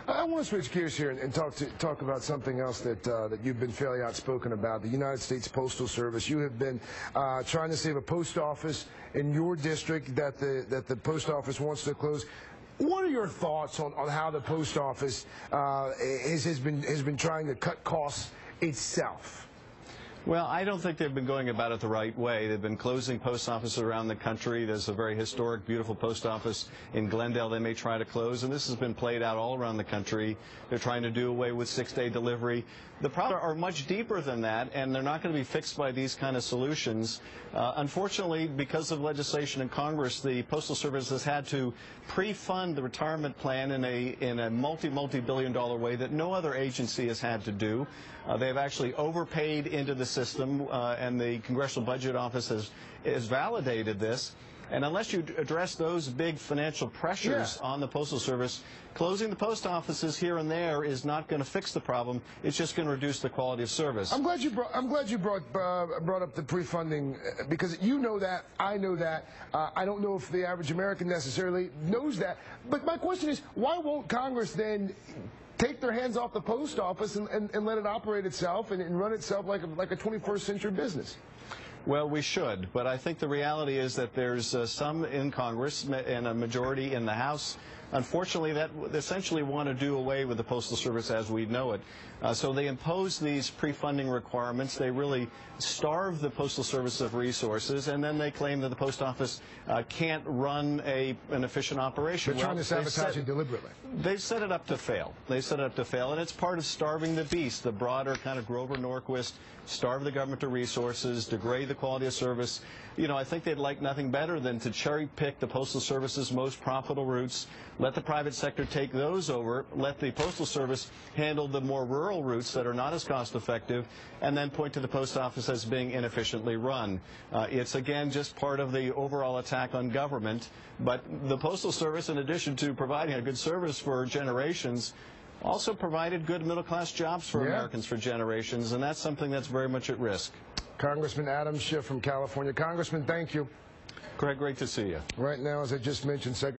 I want to switch gears here and talk about something else that you've been fairly outspoken about, the United States Postal Service. You have been trying to save a post office in your district that the post office wants to close. What are your thoughts on how the post office has been trying to cut costs itself? Well, I don't think they've been going about it the right way. They've been closing post offices around the country. There's a very historic, beautiful post office in Glendale they may try to close, and this has been played out all around the country. They're trying to do away with 6-day delivery. The problems are much deeper than that, and they're not going to be fixed by these kind of solutions. Unfortunately, because of legislation in Congress, the Postal Service has had to pre-fund the retirement plan in a multi-billion-dollar way that no other agency has had to do. They've actually overpaid into the system, and the Congressional Budget Office has validated this. And unless you address those big financial pressures on the Postal Service, closing the post offices here and there is not going to fix the problem. It's just going to reduce the quality of service. I'm glad you brought up the pre-funding, because you know that, I know that. I don't know if the average American necessarily knows that. But my question is, why won't Congress then take their hands off the post office and let it operate itself and run itself like a 21st century business? Well, we should, but I think the reality is that there's some in Congress and a majority in the House, unfortunately, that essentially want to do away with the Postal Service as we know it. So they impose these pre-funding requirements. They really starve the Postal Service of resources, and then they claim that the Post Office can't run an efficient operation. They're trying to sabotage it deliberately. They've set it up to fail. They set it up to fail, and it's part of starving the beast, the broader kind of Grover Norquist, starve the government of resources, degrade the quality of service. You know, I think they'd like nothing better than to cherry-pick the Postal Service's most profitable routes, let the private sector take those over, let the Postal Service handle the more rural routes that are not as cost-effective, and then point to the Post Office as being inefficiently run. It's, again, just part of the overall attack on government. But the Postal Service, in addition to providing a good service for generations, also provided good middle-class jobs for Americans for generations, and that's something that's very much at risk. Congressman Adam Schiff from California. Congressman, thank you. Greg, great to see you. Right now, as I just mentioned,